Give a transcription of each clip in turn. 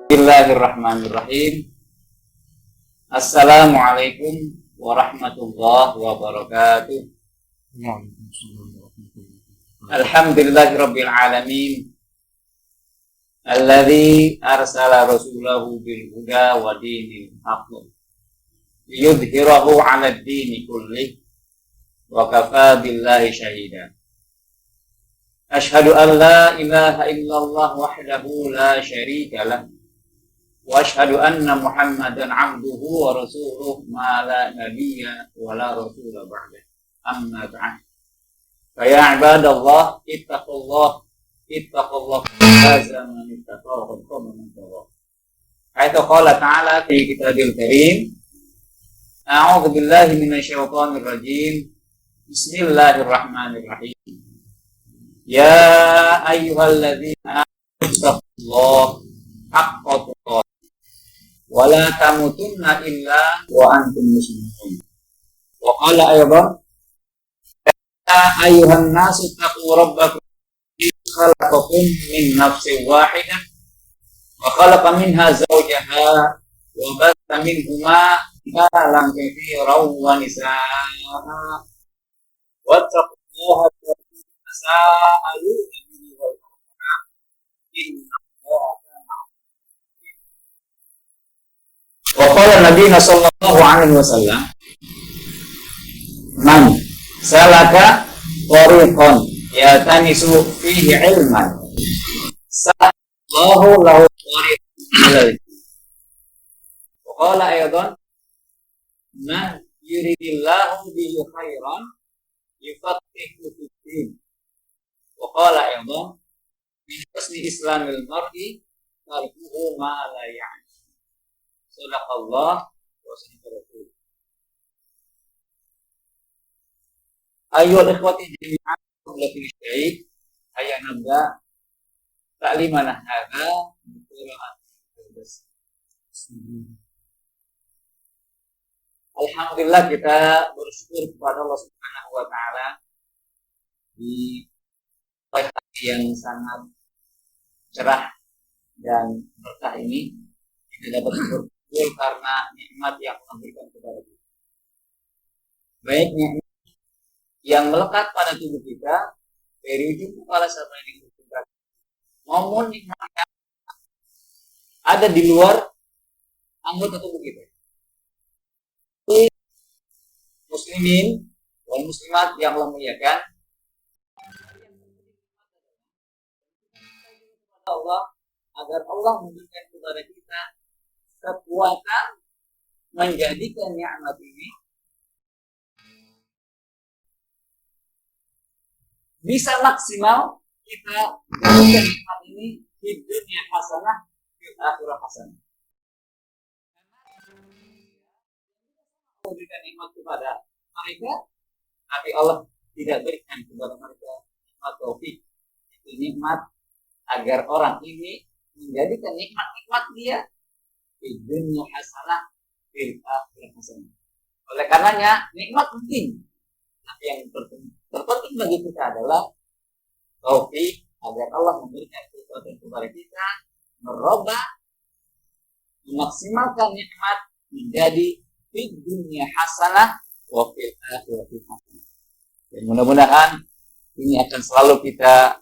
Bismillahirrahmanirrahim. Assalamualaikum warahmatullahi wabarakatuh. Alhamdulillahirabbil alamin. Alladzi arsala rasulahu bil huda wa dinil haqq liyudhhirahu 'alad dini kullih wa kafaa billahi shahida. Asyhadu an la ilaha illallah wahdahu la syarika lah wa asyhadu anna Muhammadan 'abduhu wa rasuluh ma la nabiyya wa la rasula ba'da. Amma ba'd. Fa ya ibadallah ittaqullah lazama ittaqahu man taqwa. Ayat qala ta'ala fi kitabil karim. A'udzu billahi minasyaitonir rajim. Bismillahirrahmanirrahim. Ya ayyuhalladzina amanu taqullaha haqqa tuqatih wa la tamutunna illa wa antum muslimun. Wa qala aydan ya ayyuhan nasu taqu rabbakum khalaqakum min nafsin wahidah wa khalaqa minha zawjaha wa batha minhuma rijalan katsiran wa nisaa'a wattaqullaha alladzi tasaaluna bihi wal arham innallaha kana 'alaykum. Wa qala nabiyuna sallallahu alaihi wasallam man salaka tariqan yatanisu fihi ilman sahallahu lahu tariqan ilal jannah. Wa qala aydan man yuridillahu bihi khairan yufaqihu fid din. Wa qala aydan min husni islamil mar'i tarkuhu ma la ya'ni. Sadaqallah wa sadaqa rasul. Ayyuhal ikhwati jami'an qabla syai' aya nabda ta'limana hadza bi qira'ati. Alhamdulillah, kita bersyukur kepada Allah Subhanahu wa taala di pagi yang sangat cerah dan berkah ini. Kita dapat bersyukur karena nikmat yang Allah berikan kepada kita. Baik nikmat yang melekat pada tubuh kita dari ujung kepala sampai di ujung kaki, maupun nikmat yang ada di luar anggota tubuh kita. Muslimin wal muslimat yang Allah muliakan, Allah agar Allah memberikan kepada kita kekuatan menjadikan nikmat ini bisa maksimal kita jadikan nikmat ini di dunia hasanah, di akhirat hasanah. Memberikan nikmat kepada mereka, tapi Allah tidak berikan kepada mereka nikmat taufik. Itu nikmat agar orang ini menjadikan nikmat-nikmat dia di dunia hasanah, di akhirat hasanah. Oleh karenanya nikmat penting, tapi yang terpenting bagi kita adalah taufik agar Allah memberikan kekuatan kepada kita merubah, memaksimalkan nikmat menjadi di dunia hasanah wa fil akhirati hasanah. Dan mudah-mudahan ini akan selalu kita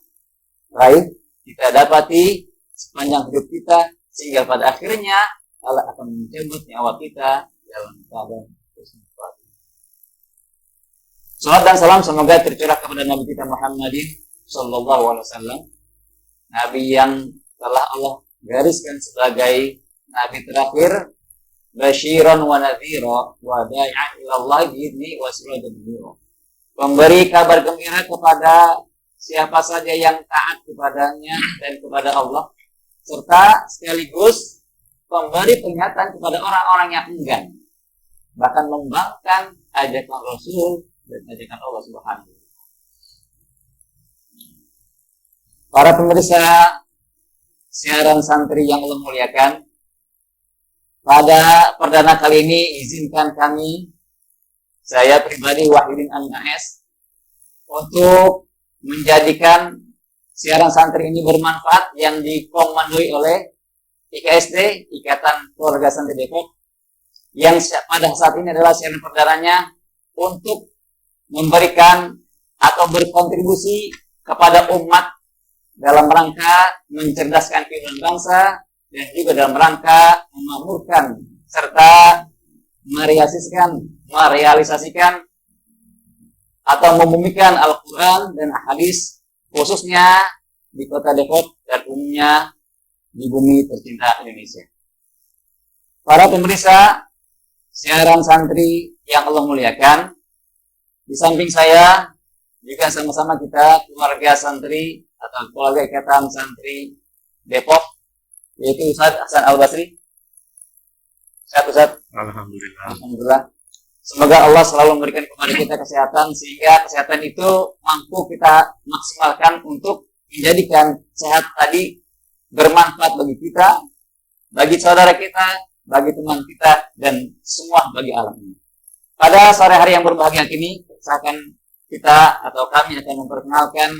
raih, kita dapati sepanjang hidup kita, sehingga pada akhirnya Allah akan mencabut nyawa kita dalam keadaan husnul khatimah. Salawat dan salam semoga tercurah kepada Nabi kita Muhammadin sallallahu alaihi wasallam, Nabi yang telah Allah gariskan sebagai Nabi terakhir, basyiran wa nadhira wa da'i'an ila Allah bi'idznihi wa sirajan munira. Memberi kabar gembira kepada siapa saja yang taat kepadanya dan kepada Allah, serta sekaligus memberi peringatan kepada orang-orang yang enggan, bahkan membangkang ajakan Rasul dan ajakan Allah Subhanahu wa taala. Para pemirsa siaran santri yang Allah muliakan, pada perdana kali ini izinkan kami, saya pribadi Wahidin An-Nas, untuk menjadikan siaran santri ini bermanfaat yang dikomandoi oleh IKSD, Ikatan Keluarga Santri Depok, yang pada saat ini adalah siaran perdananya untuk memberikan atau berkontribusi kepada umat dalam rangka mencerdaskan kehidupan bangsa dan juga dalam rangka memakmurkan serta merealisasikan atau membumikan Al-Quran dan hadis khususnya di kota Depok dan umumnya di bumi tercinta Indonesia. Para pemirsa siaran santri yang Allah muliakan, di samping saya juga sama-sama kita keluarga santri atau keluarga Ikatan Santri Depok, yaitu Ustaz Hasan Al-Basri. Sehat Ustaz? Alhamdulillah. Semoga Allah selalu memberikan kepada kita kesehatan sehingga kesehatan itu mampu kita maksimalkan untuk menjadikan sehat tadi bermanfaat bagi kita, bagi saudara kita, bagi teman kita, dan semua bagi alam ini. Pada sore hari yang berbahagia ini, kami akan memperkenalkan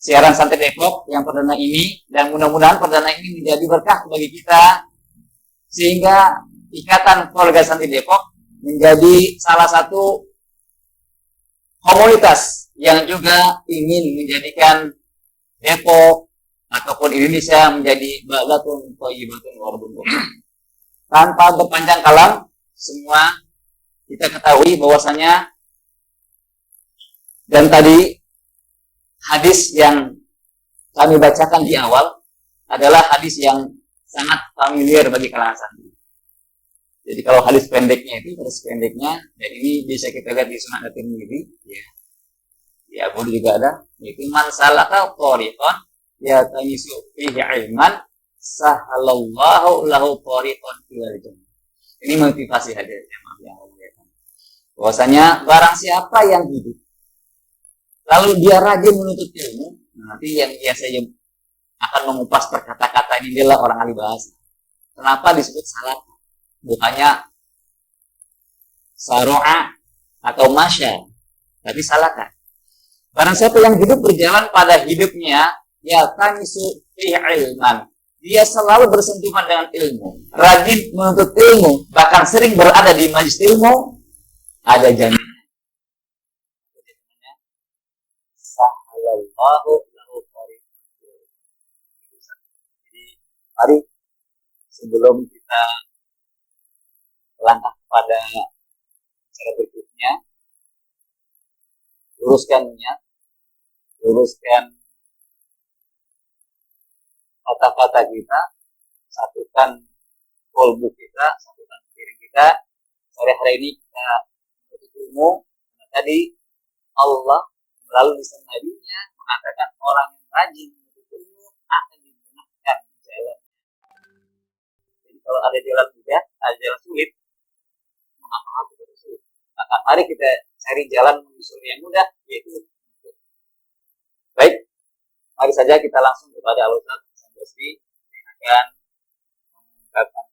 siaran Santri Depok yang perdana ini, dan mudah-mudahan perdana ini menjadi berkah bagi kita sehingga Ikatan Keluarga Santri Depok menjadi salah satu komunitas yang juga ingin menjadikan Depok ataupun Indonesia menjadi baldatun thayyibatun wa ardhun. Tanpa berpanjang kalam, semua kita ketahui bahwasanya dan tadi hadis yang kami bacakan di awal adalah hadis yang sangat familiar bagi kalangan santri. Jadi kalau hadis pendeknya dan ini bisa kita lihat di Sunan At-Tirmidzi, ya boleh juga ada, yaitu man salaka thariqan ya tamisu fihi ilman sahalallahu lahu thariqan ilal jannah. Ini motivasi hadis yang bahwasanya barang siapa yang hidup lalu dia rajin menuntut ilmu, nanti yang biasanya akan mengupas perkata-kata ini adalah orang ahli bahasa. Kenapa disebut salat? Bukannya saro'a atau masya, tapi salaka. Barang siapa yang hidup berjalan pada hidupnya, ya tamisu fi ilman, dia selalu bersentuhan dengan ilmu, rajin menuntut ilmu, bahkan sering berada di majelis ilmu, ada jaminan. Jadi, mari sebelum kita melangkah pada cara berikutnya, luruskan kata-kata kita, satukan kolbu kita, satukan pikiran kita. Sore hari ini kita menuntut ilmu. Tadi Allah melalui lisan Nabi-Nya mengatakan orang yang rajin menuntut ilmu akan dimudahkan jalan. Jadi kalau ada jalan mudah, ada jalan sulit, mengapa itu sulit? Maka mari kita cari jalan menyusul yang mudah, yaitu baik. Mari saja kita langsung kepada Al-Ustaz Hasan Basri yang akan mengungkapkan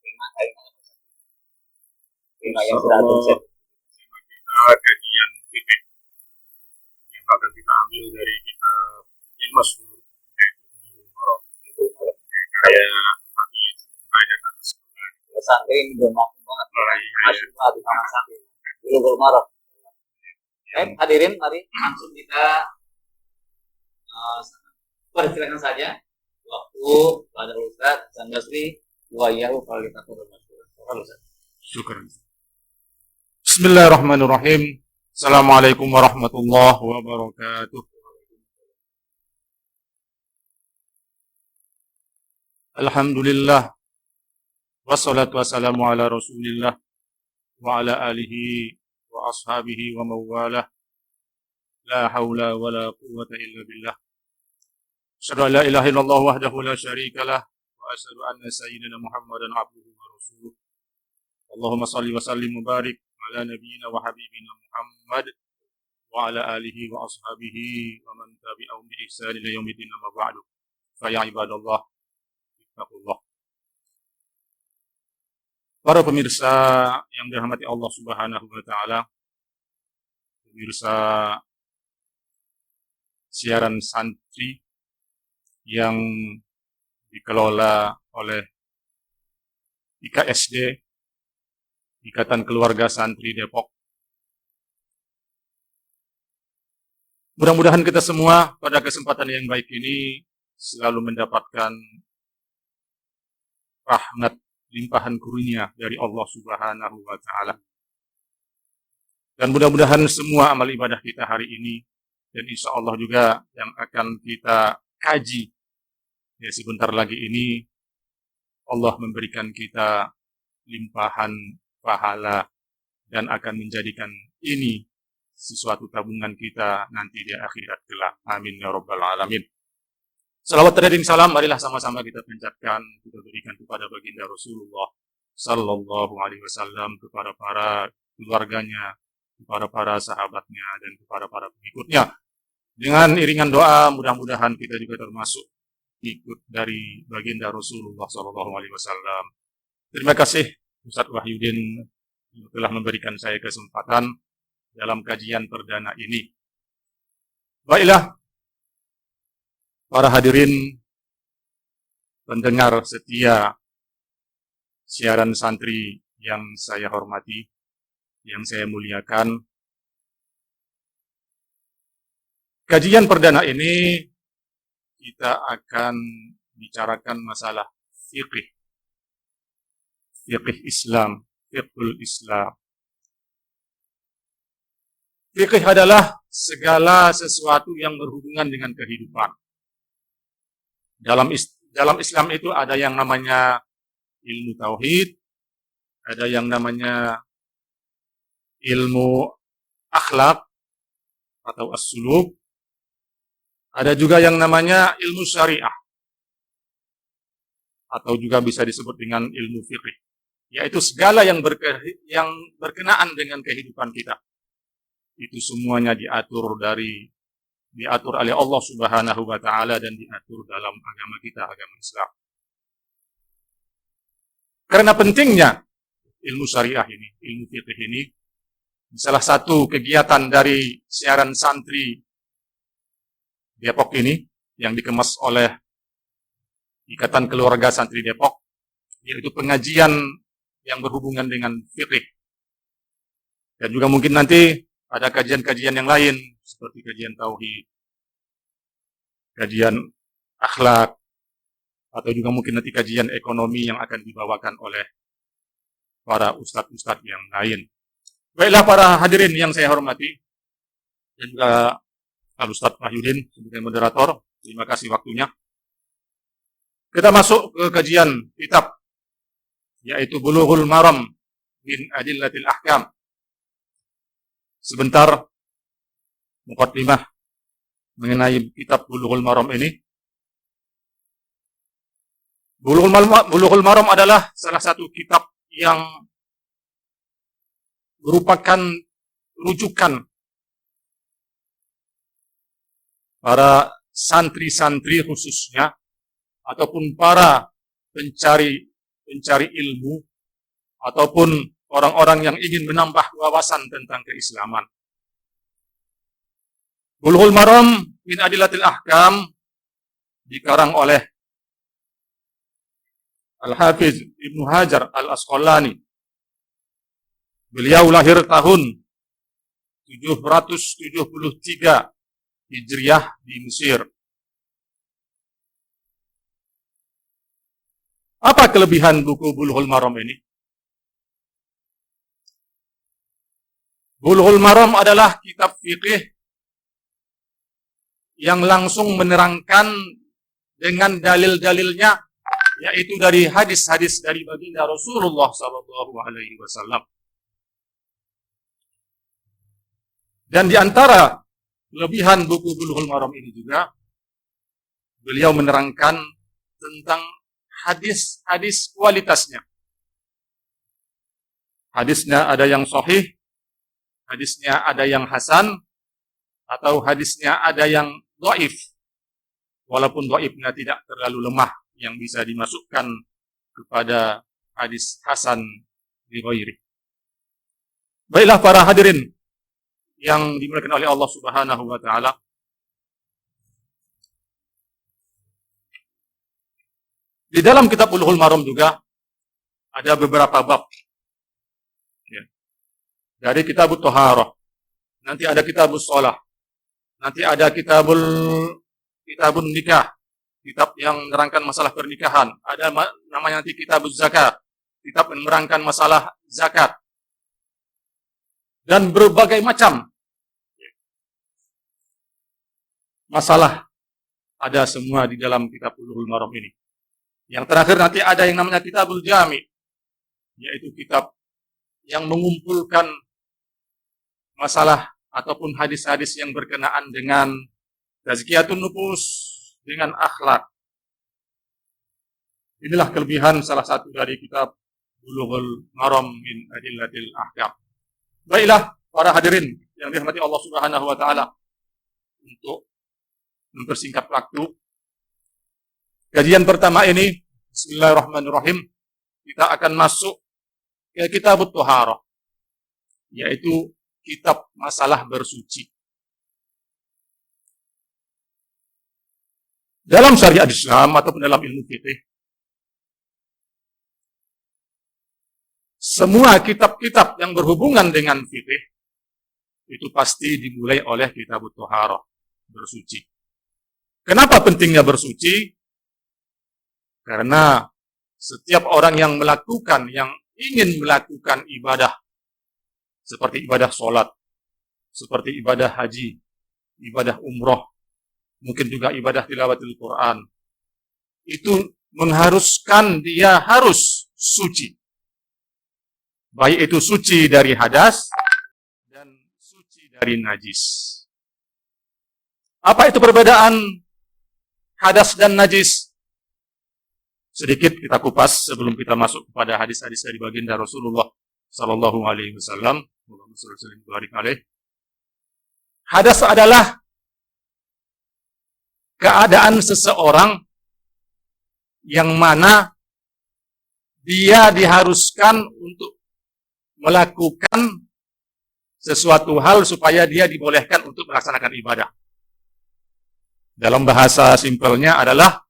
tema yang sudah tersedia. Kajian fikih yang akan kita ambil dari kitab yang masyhur yaitu Bulughul Maram. Kayak Hafiz Ibnu Hajar Al-Asqalani. Santri ini bermakna banget. Masih di kamar santri. Bulughul Maram. Baik, hadirin, mari langsung kita persilakan saja waktu pada Ustaz Hasan Basri wa yahu kalau kita turun Ustaz. Syukur. Bismillahirrahmanirrahim. Assalamualaikum warahmatullahi wabarakatuh. Alhamdulillah. Wassalatu wassalamu ala Rasulillah wa ala alihi wa ashabihi wa mawalah. La haula wa la quwwata illa billah. Asyhadu an la ilaha illallah wahdahu la syarika lah wa asyhadu anna sayyidina Muhammadan abduhu wa rasuluh. Allahumma shalli wa sallim wa barik ala nabiyyina wa habibina Muhammad wa ala alihi wa ashabihi wa man tabi'ahum bi ihsan ila yaumil amma ba'du. Fa ya ibadallah ittaqullah. Para pemirsa yang dirahmati Allah Subhanahu wa taala, pemirsa siaran santri yang dikelola oleh IKSD, Ikatan Keluarga Santri Depok. Mudah-mudahan kita semua pada kesempatan yang baik ini selalu mendapatkan rahmat limpahan karunia dari Allah Subhanahu wa Ta'ala. Dan mudah-mudahan semua amal ibadah kita hari ini dan insya Allah juga yang akan kita kaji ya sebentar lagi ini, Allah memberikan kita limpahan pahala dan akan menjadikan ini sesuatu tabungan kita nanti di akhirat kelak. Amin ya rabbal alamin. Salawat dan salam marilah sama-sama kita panjatkan, kita berikan kepada baginda Rasulullah sallallahu alaihi wasallam, kepada para keluarganya, kepada para sahabatnya, dan kepada para pengikutnya. Dengan iringan doa, mudah-mudahan kita juga termasuk ikut dari baginda Rasulullah sallallahu alaihi wasallam. Terima kasih Ustaz Wahyudin yang telah memberikan saya kesempatan dalam kajian perdana ini. Baiklah, para hadirin pendengar setia siaran santri yang saya hormati, yang saya muliakan. Kajian perdana ini kita akan bicarakan masalah fiqh Islam, fiqhul Islam. Fiqh adalah segala sesuatu yang berhubungan dengan kehidupan. Dalam Islam itu ada yang namanya ilmu tauhid, ada yang namanya ilmu akhlak atau as-suluk, ada juga yang namanya ilmu syariah, atau juga bisa disebut dengan ilmu fiqh, yaitu segala yang berkenaan dengan kehidupan kita. Itu semuanya diatur oleh Allah Subhanahu wa Ta'ala dan diatur dalam agama kita, agama Islam. Karena pentingnya ilmu syariah ini, ilmu fiqh ini, salah satu kegiatan dari siaran santri Depok ini yang dikemas oleh Ikatan Keluarga Santri Depok, yaitu pengajian yang berhubungan dengan fiqh. Dan juga mungkin nanti ada kajian-kajian yang lain seperti kajian tauhid, kajian akhlak, atau juga mungkin nanti kajian ekonomi yang akan dibawakan oleh para ustadz-ustadz yang lain. Baiklah para hadirin yang saya hormati, dan juga Al-Ustadz Wahyudin sebagai moderator, terima kasih waktunya. Kita masuk ke kajian kitab, yaitu Bulughul Maram min Adillatil Ahkam. Sebentar muqaddimah mengenai kitab Bulughul Maram ini. Bulughul Maram adalah salah satu kitab yang merupakan rujukan para santri-santri khususnya, ataupun para pencari ilmu, ataupun orang-orang yang ingin menambah wawasan tentang keislaman. Bulughul Maram min Adillatil Ahkam dikarang oleh Al-Hafiz Ibnu Hajar Al-Asqalani. Beliau lahir tahun 773 Hijriah di Mesir. Apa kelebihan buku Bulughul Maram ini? Bulughul Maram adalah kitab fikih yang langsung menerangkan dengan dalil-dalilnya, yaitu dari hadis-hadis dari baginda Rasulullah SAW. Dan di antara kelebihan buku Bulughul Maram ini juga, beliau menerangkan tentang hadis-hadis kualitasnya. Hadisnya ada yang sahih, hadisnya ada yang hasan, atau hadisnya ada yang dhaif. Walaupun dhaifnya tidak terlalu lemah, yang bisa dimasukkan kepada hadis hasan li ghairi. Baiklah para hadirin yang dimuliakan oleh Allah Subhanahu wa Ta'ala. Di dalam kitab Bulughul Maram juga ada beberapa bab. Ya. Dari kitabut Thaharah, nanti ada kitabus Shalah, nanti ada kitabun nikah, kitab yang menerangkan masalah pernikahan. Ada namanya nanti kitabuz zakat, kitab yang menerangkan masalah zakat. Dan berbagai macam masalah ada semua di dalam kitab Bulughul Maram ini. Yang terakhir nanti ada yang namanya kitabul Jami, yaitu kitab yang mengumpulkan masalah ataupun hadis-hadis yang berkenaan dengan tazkiyatun nufus, dengan akhlak. Inilah kelebihan salah satu dari kitab Bulughul Maram min Adillatil Ahkam. Baiklah para hadirin yang dirahmati Allah Subhanahu wa taala, untuk mempersingkat waktu kajian pertama ini, bismillahirrahmanirrahim, kita akan masuk ke kitabut Thaharah, yaitu kitab masalah bersuci. Dalam syariat Islam ataupun dalam ilmu fikih, semua kitab-kitab yang berhubungan dengan fikih itu pasti dimulai oleh kitabut Thaharah, bersuci. Kenapa pentingnya bersuci? Karena setiap orang yang ingin melakukan ibadah, seperti ibadah sholat, seperti ibadah haji, ibadah umroh, mungkin juga ibadah tilawatul Quran, itu mengharuskan dia harus suci. Baik itu suci dari hadas dan suci dari najis. Apa itu perbedaan hadas dan najis? Sedikit kita kupas sebelum kita masuk kepada hadis-hadis dari baginda Rasulullah Sallallahu Alaihi Wasallam. Hadas adalah keadaan seseorang yang mana dia diharuskan untuk melakukan sesuatu hal supaya dia dibolehkan untuk melaksanakan ibadah. Dalam bahasa simpelnya adalah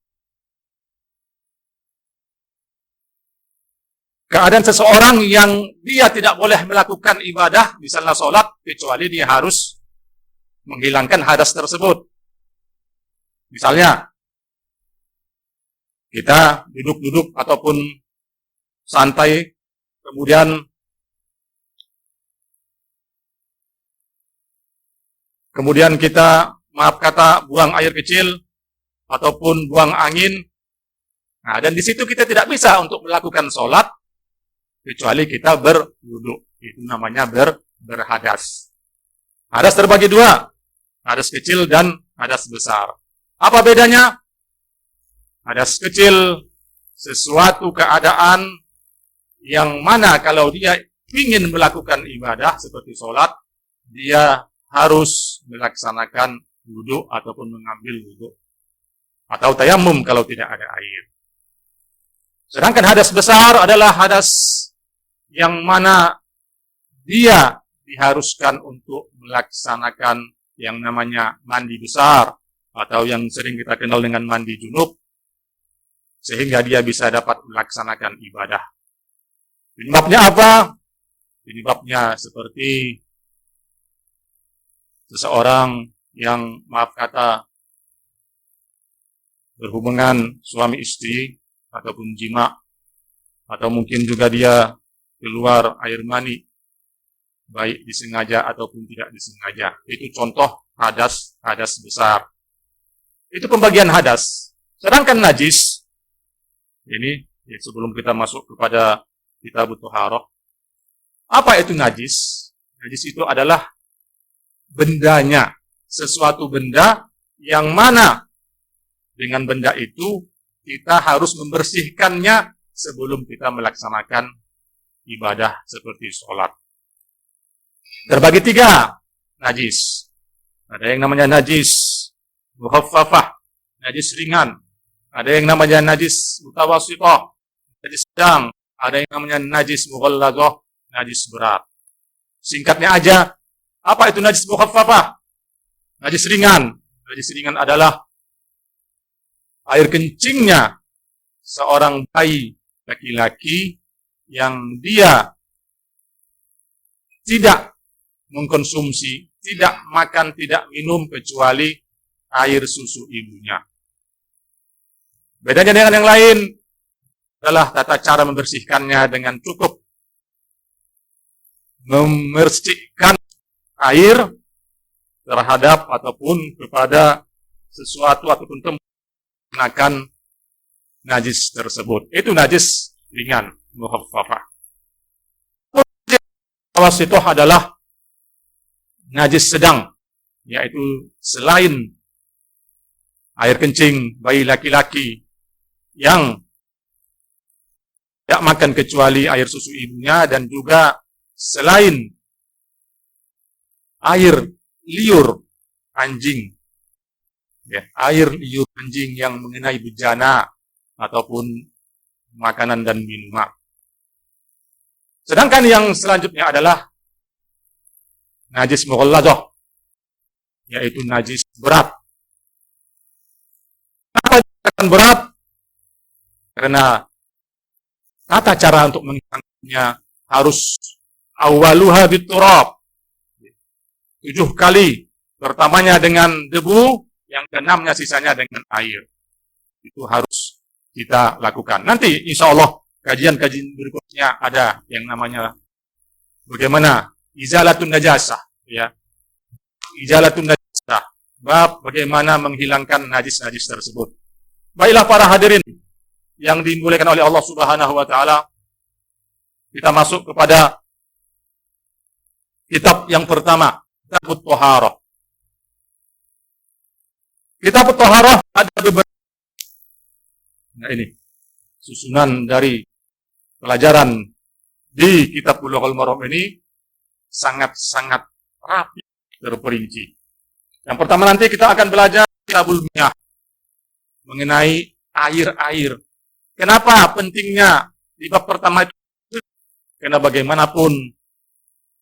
keadaan seseorang yang dia tidak boleh melakukan ibadah, misalnya sholat, kecuali dia harus menghilangkan hadas tersebut. Misalnya, kita duduk-duduk ataupun santai, kemudian kita, maaf kata, buang air kecil ataupun buang angin. Nah, dan di situ kita tidak bisa untuk melakukan sholat kecuali kita berduduk. Itu namanya berhadas. Hadas terbagi dua, hadas kecil dan hadas besar. Apa bedanya? Hadas kecil, sesuatu keadaan yang mana kalau dia ingin melakukan ibadah seperti sholat, dia harus melaksanakan wudu ataupun mengambil wudu atau tayamum kalau tidak ada air. Sedangkan hadas besar adalah hadas yang mana dia diharuskan untuk melaksanakan yang namanya mandi besar atau yang sering kita kenal dengan mandi junub, sehingga dia bisa dapat melaksanakan ibadah. Penyebabnya apa? Penyebabnya seperti seseorang yang, maaf kata, berhubungan suami istri ataupun jima, atau mungkin juga dia keluar air mani, baik disengaja ataupun tidak disengaja. Itu contoh hadas besar. Itu pembagian hadas. Sedangkan najis, ini sebelum kita masuk kepada kitabut Thaharah, apa itu najis? Najis itu adalah bendanya, sesuatu benda yang mana dengan benda itu kita harus membersihkannya sebelum kita melaksanakan ibadah seperti sholat. Terbagi tiga najis. Ada yang namanya najis mukhaffafah, najis ringan. Ada yang namanya najis mutawassithah, najis sedang. Ada yang namanya najis mughalladzah, najis berat. Singkatnya aja, apa itu najis mukhaffafah? Najis ringan. Najis ringan adalah air kencingnya seorang bayi laki-laki yang dia tidak mengkonsumsi, tidak makan, tidak minum kecuali air susu ibunya. Bedanya dengan yang lain adalah tata cara membersihkannya dengan cukup membersihkan air terhadap ataupun kepada sesuatu ataupun tempat menggunakan najis tersebut. Itu najis ringan, mukhaffafah. Awas itu adalah najis sedang, yaitu selain air kencing bayi laki-laki yang tidak makan kecuali air susu ibunya, dan juga selain air liur anjing, ya, air liur anjing yang mengenai bejana ataupun makanan dan minuman. Sedangkan yang selanjutnya adalah najis mughalladah, yaitu najis berat. Kenapa dikatakan berat? Karena tata cara untuk menghilangkannya harus awaluha biturab, 7 kali. Pertamanya dengan debu, yang keenamnya sisanya dengan air. Itu harus kita lakukan. Nanti insya Allah kajian-kajian berikutnya ada yang namanya bagaimana izalatun najasah, ya. Izalatun najasah, bab bagaimana menghilangkan najis-najis tersebut. Baiklah para hadirin yang dimuliakan oleh Allah Subhanahu wa taala, kita masuk kepada kitab yang pertama, Kitab Thaharah. Kitab Thaharah ada beberapa. Nah, ini susunan dari pelajaran di Kitab Bulughul Maram ini sangat-sangat rapi, terperinci. Yang pertama nanti kita akan belajar Kitabul Miyah, mengenai air-air. Kenapa pentingnya di bab pertama itu? Karena bagaimanapun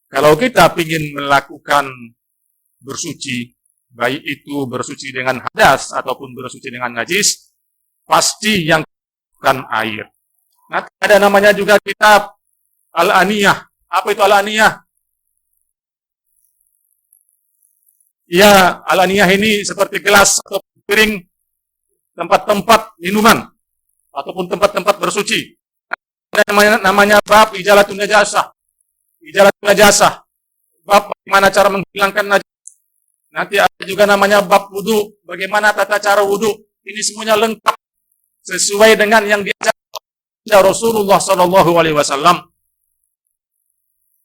kalau kita ingin melakukan bersuci, baik itu bersuci dengan hadas ataupun bersuci dengan najis, pasti yang bukan air. Nah, ada namanya juga kitab Al-Aniyah. Apa itu Al-Aniyah? Ya, Al-Aniyah ini seperti gelas atau piring, tempat-tempat minuman ataupun tempat-tempat bersuci. Ada namanya bab izalatun najasah. Izalatun najasah, bab bagaimana cara menghilangkan najis. Nanti ada juga namanya bab wudu, bagaimana tata cara wudu. Ini semuanya lengkap sesuai dengan yang diajarkan Rasulullah Shallallahu Alaihi Wasallam,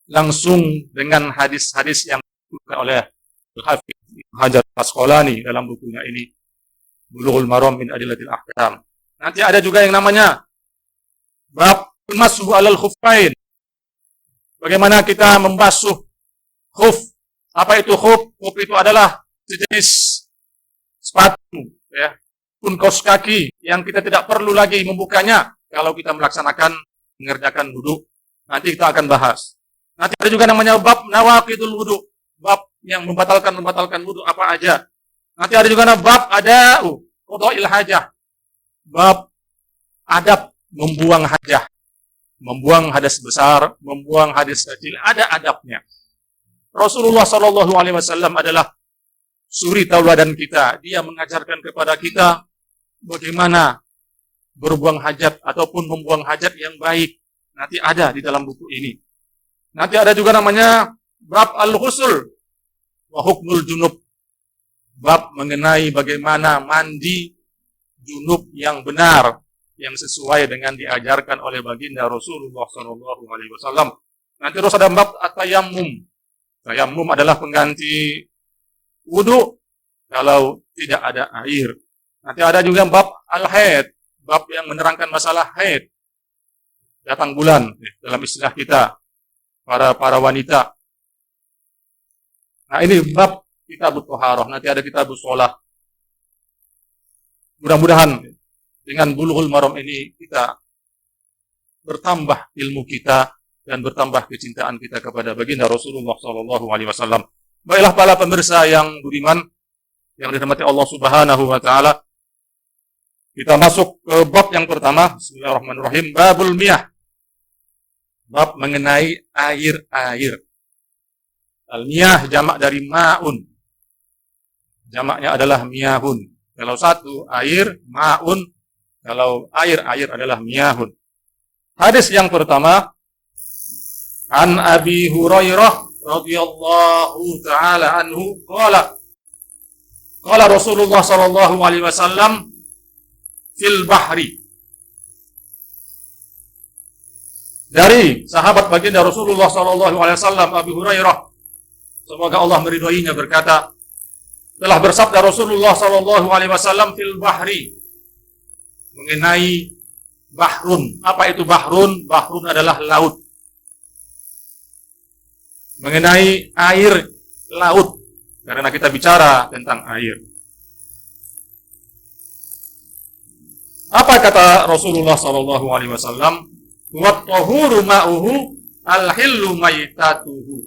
langsung dengan hadis-hadis yang dikutip oleh Al-Hafidz Ibnu Hajar Al-Asqalani dalam bukunya ini, Bulughul Maram min Adillatil Ahkam. Nanti ada juga yang namanya bab mashu alal khuffain. Bagaimana kita membasuh khuf. Apa itu khuf? Khuf itu adalah sejenis sepatu, ya, pun kaos kaki yang kita tidak perlu lagi membukanya kalau kita melaksanakan mengerjakan wudu. Nanti kita akan bahas. Nanti ada juga namanya bab nawaqidul wudu, bab yang membatalkan wudu apa aja. Nanti ada juga bab qada'il hajah, bab adab membuang hajah, membuang hadas besar, membuang hadas kecil, ada adabnya. Rasulullah Shallallahu Alaihi Wasallam adalah suri tauladan kita. Dia mengajarkan kepada kita bagaimana berbuang hajat ataupun membuang hajat yang baik. Nanti ada di dalam buku ini. Nanti ada juga namanya bab al-ghusl wa hukmul junub, bab mengenai bagaimana mandi junub yang benar, yang sesuai dengan diajarkan oleh baginda Rasulullah Shallallahu Alaihi Wasallam. Nanti terus ada bab at-tayammum. Tayammum adalah pengganti wudu kalau tidak ada air. Nanti ada juga bab al-haid, bab yang menerangkan masalah haid, datang bulan dalam istilah kita para wanita. Nah, ini bab Kitabut Thaharah. Nanti ada Kitabus Shalah. Mudah-mudahan dengan Bulughul Maram ini kita bertambah ilmu kita dan bertambah kecintaan kita kepada baginda Rasulullah Shallallahu Alaihi Wasallam. Baiklah para pemirsa yang budiman, yang dirahmati Allah Subhanahu Wa Taala, kita masuk ke bab yang pertama. Bismillahirrahmanirrahim. Babul Miyah. bab mengenai air-air. Al-miyah jamak dari ma'un. Jamaknya adalah miyahun. Kalau satu air, ma'un. Kalau air adalah miyahun. Hadis yang pertama, an Abi Hurairah radhiyallahu taala anhu qala Rasulullah sallallahu alaihi wasallam fil bahri. Dari sahabat baginda Rasulullah sallallahu alaihi wasallam Abi Hurairah, semoga Allah meridhoinya, berkata, telah bersabda Rasulullah sallallahu alaihi wasallam fil bahri, mengenai bahrun. Apa itu bahrun? Bahrun adalah laut. Mengenai air laut, karena kita bicara tentang air. Apa kata Rasulullah sallallahu alaihi wasallam? Wa tahuru ma'uhu al-hillu maitatuhu.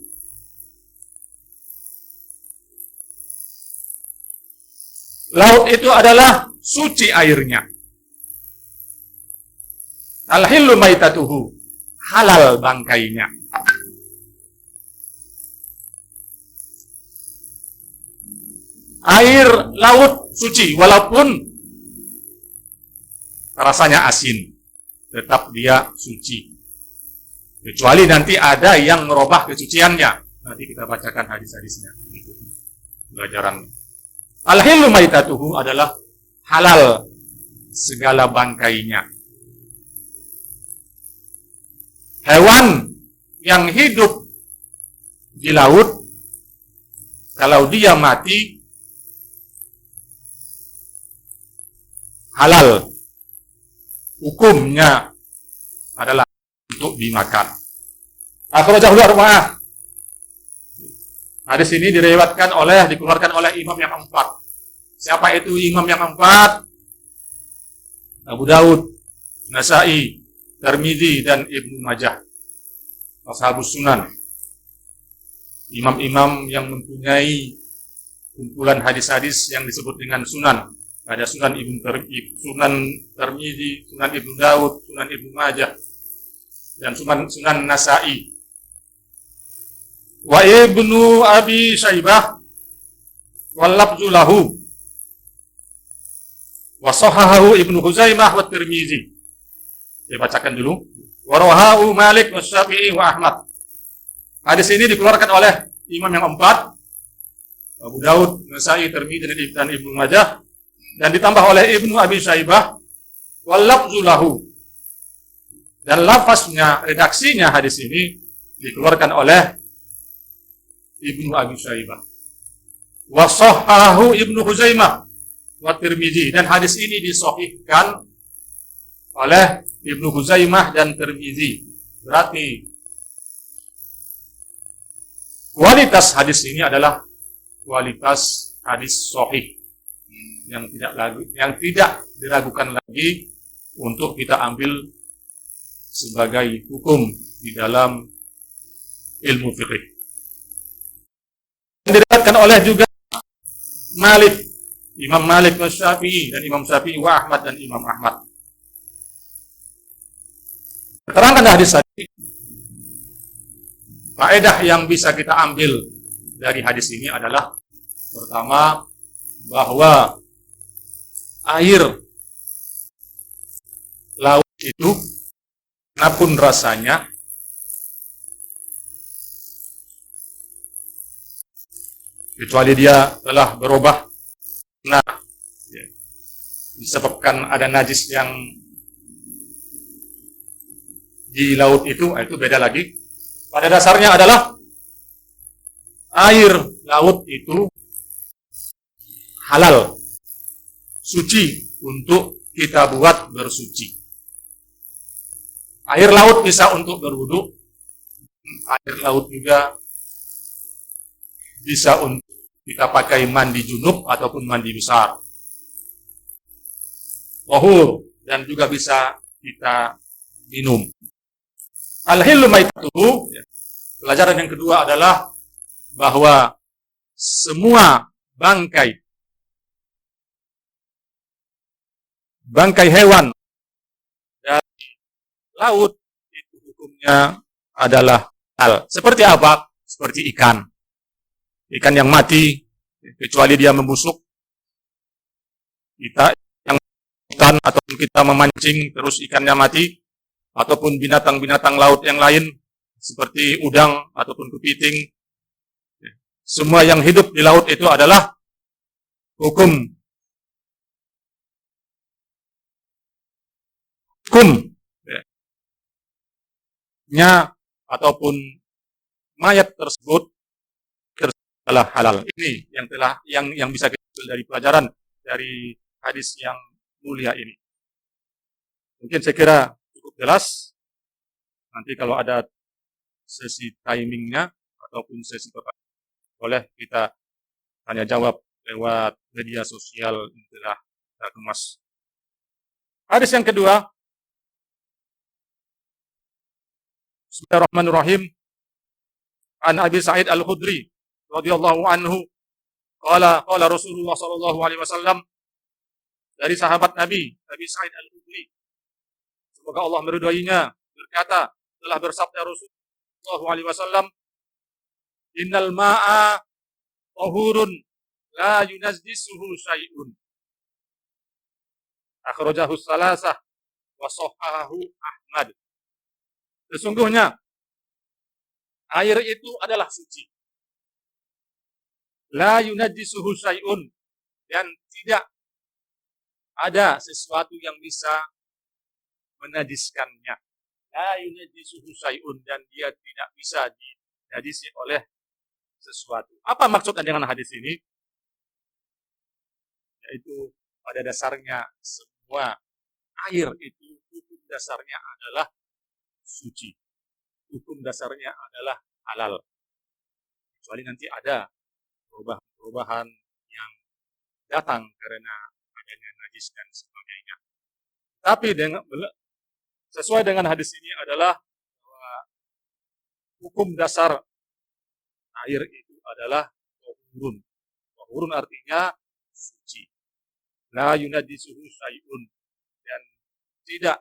Laut itu adalah suci airnya. Al-hillu maitatuhu, halal bangkainya. Air laut suci, walaupun rasanya asin, tetap dia suci. Kecuali nanti ada yang merubah kesuciannya. Nanti kita bacakan hadis-hadisnya. Itu pelajaran. Al-hillu maitatuhu adalah halal segala bangkainya. Hewan yang hidup di laut, kalau dia mati, halal. Hukumnya adalah untuk dimakan. Akhrajahu al-arba'ah. Hadis ini dikeluarkan oleh imam yang empat. Siapa itu imam yang empat? Abu Daud, Nasa'i, Tirmidzi, dan Ibnu Majah. Ashabus Sunan. Imam-imam yang mempunyai kumpulan hadis-hadis yang disebut dengan sunan. Ada Sunan Tirmidzi, Sunan Ibnu Daud, Sunan Ibnu Majah, dan Sunan Nasa'i. Wa Ibnu Abi Syaibah wal lafzu lahu. Wa sahahahu Ibnu Huzaimah wa Tirmidzi. Saya bacakan dulu. Wa rawahu Malik wa Syafi'i wa Ahmad. Hadis ini dikeluarkan oleh imam yang empat, Abu Daud, Nasa'i, Tirmidzi, dan Ibnu Majah, dan ditambah oleh Ibnu Abi Syaibah wal lafzu lahu. Dan lafaznya, redaksinya hadis ini dikeluarkan oleh Ibnu Abi Syaibah. Wa sahhahu Ibnu Huzaimah wa Tirmidzi, dan hadis ini disahihkan oleh Ibnu Huzaimah dan Tirmidzi. Berarti kualitas hadis ini adalah kualitas hadis sahih yang tidak diragukan lagi untuk kita ambil sebagai hukum di dalam ilmu fikih. Diriwayatkan oleh juga Malik, Imam Malik wa Syafi'i, dan Imam Syafi'i wa Ahmad, dan Imam Ahmad. Keterangan hadis tadi, faedah yang bisa kita ambil dari hadis ini adalah, pertama, bahwa air laut itu, apapun rasanya, kecuali dia telah berubah, disebabkan ada najis yang di laut itu beda lagi. Pada dasarnya adalah air laut itu halal, suci untuk kita buat bersuci. Air laut bisa untuk berwudu, air laut juga bisa untuk kita pakai mandi junub ataupun mandi besar. Tahur, dan juga bisa kita minum. Al-hillu maitatuhu. Pelajaran yang kedua adalah bahwa semua bangkai hewan dari laut itu hukumnya adalah halal. Seperti apa? Seperti ikan. Ikan yang mati, kecuali dia membusuk, kita yang ikan ataupun kita memancing terus ikannya mati, ataupun binatang-binatang laut yang lain seperti udang ataupun kepiting, semua yang hidup di laut itu adalah hukumnya ataupun mayat tersebut adalah halal. Ini yang bisa kita ambil dari pelajaran dari hadis yang mulia ini. Mungkin saya kira cukup jelas. Nanti kalau ada sesi timingnya ataupun sesi pertanyaan, boleh kita tanya jawab lewat media sosial yang telah kita kemas. Hadis yang kedua, Bismillahirrahmanirrahim. An Abi Sa'id Al-Khudri radhiyallahu anhu qala Rasulullah sallallahu alaihi wasallam, dari sahabat Nabi Sa'id Al-Khudri, semoga Allah meridhoinya, berkata, telah bersabda Rasulullah sallallahu alaihi wasallam, innal ma'a tahurun la yunazzisuhu syai'un. Akhrajahu salasah wa sahhahahu Ahmad. Sesungguhnya air itu adalah suci. La yunajjisuhu syai'un, dan tidak ada sesuatu yang bisa menajiskannya. La yunajjisuhu syai'un, dan dia tidak bisa dinajisi oleh sesuatu. Apa maksudnya dengan hadis ini? Yaitu pada dasarnya semua air itu hukum dasarnya adalah suci. Hukum dasarnya adalah halal. Kecuali nanti ada perubahan yang datang karena adanya najis dan sebagainya. Tapi sesuai dengan hadis ini adalah bahwa hukum dasar air itu adalah tahurun. Tahurun artinya suci. La yunajjisuhu syai'un, dan tidak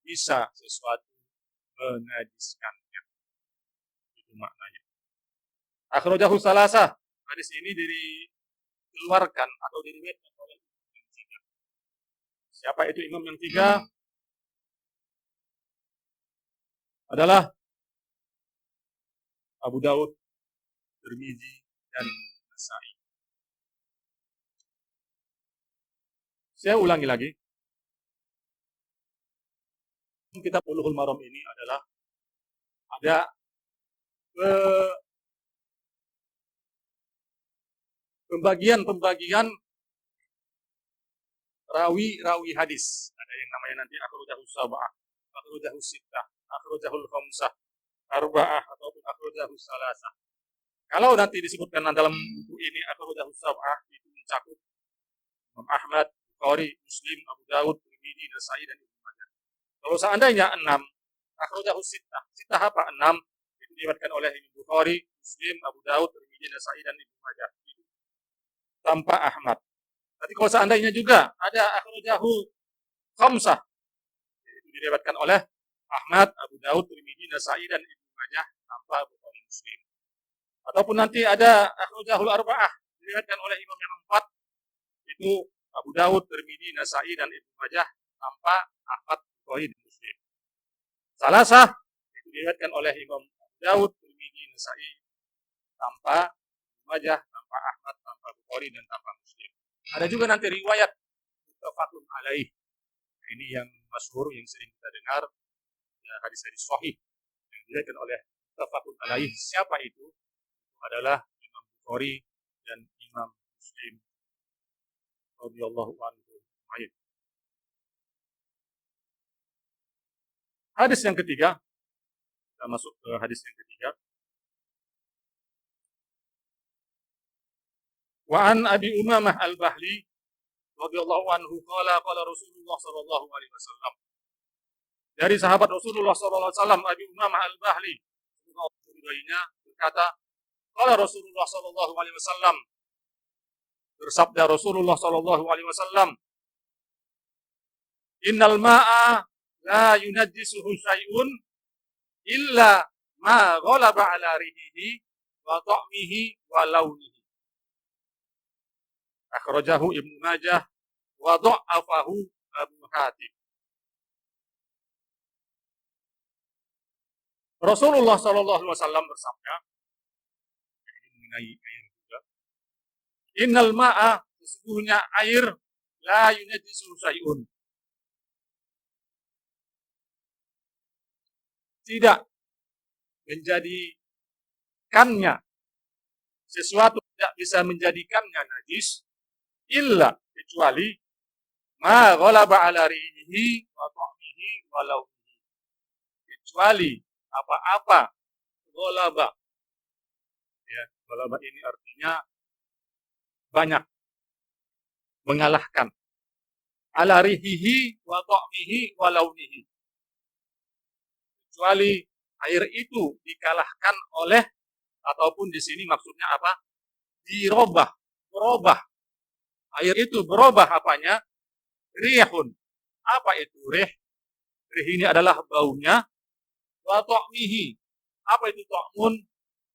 bisa sesuatu menajiskannya. Itu maknanya. Akhrajahu salasah. Hadis ini dikeluarkan atau diriwayatkan oleh imam yang tiga. Siapa itu imam yang tiga? Adalah Abu Daud, Tirmizi, dan Nasa'i. Saya ulangi lagi. Kitab Bulughul Maram ini adalah ada pembagian rawi hadis. Ada yang namanya nanti akhrajahu sab'ah, akhrajahu sittah, akhrajahul khamsah, arba'ah, ataupun akhrajahu salasah. Kalau nanti disebutkan dalam buku ini akhrajahu sab'ah, itu mencakup Imam Ahmad, Bukhari, Muslim, Abu Daud, Tirmidzi, Nasa'i, dan Ibnu Majah. Kalau seandainya 6, akhrajahu sittah. Sittah apa? 6. Itu diriwayatkan oleh Imam Bukhari, Muslim, Abu Daud, Tirmidzi, Nasa'i, dan Ibnu Majah. Tanpa Ahmad. Tapi kalau seandainya juga ada akhrajahu khamsah, itu diriwayatkan oleh Ahmad, Abu Daud, Tirmidzi, Nasa'i, dan Ibnu Majah tanpa Bukhari, Muslim. Ataupun nanti ada akhrajahul arba'ah, diriwayatkan oleh imam yang 4, itu Abu Daud, Tirmidzi, Nasa'i, dan Ibnu Majah tanpa Ahmad, Bukhari, dan Muslim. Salasah itu diriwayatkan oleh Imam Abu Daud, Tirmidzi, Nasa'i tanpa Ibnu Majah, tanpa Ahmad, tanpa Bukhari, dan tanpa Muslim. Ada juga nanti riwayat muttafaqun alaih. Ini yang masyhur, yang sering kita dengar, ya, hadis-hadis sahih yang diriwayatkan oleh muttafaqun alaih. Siapa itu? Adalah Imam Bukhari dan Imam Muslim radhiyallahu anhu. Hadis yang ketiga, kita masuk ke hadis yang ketiga. Wa an Abi Umamah Al-Bahli radhiyallahu anhu qala Rasulullah sallallahu alaihi wasallam. Dari sahabat Rasulullah sallallahu alaihi wasallam, Abi Umamah Al-Bahli, berkata, qala Rasulullah sallallahu alaihi wasallam, bersabda Rasulullah sallallahu alaihi wasallam, innal ma'a la yunajjisuhu syai'un illa ma ghalaba ala rihihi wa ta'mihi wa launihi. Akhrajahu Ibnu Majah wa dha'afahu Abu Hatim. Rasulullah sallallahu alaihi wasallam bersabda mengenai air juga. Innal ma'a, sesungguhnya air, la yunajjisu syai'un, tidak menjadikannya sesuatu, tidak bisa menjadikannya najis illa, kecuali ma ghalaba ala rihi wa ta'mihi wa launihi, kecuali apa-apa ghalaba. Ya, ghalaba ini artinya banyak, mengalahkan. Ala rihihi wa ta'mihi wa launihi, kecuali air itu dikalahkan oleh, ataupun di sini maksudnya apa? Dirobah, berubah. Air itu berubah apanya? Rihun. Apa itu rih? Rih ini adalah baunya. Wa ta'mihi. Apa itu ta'mun?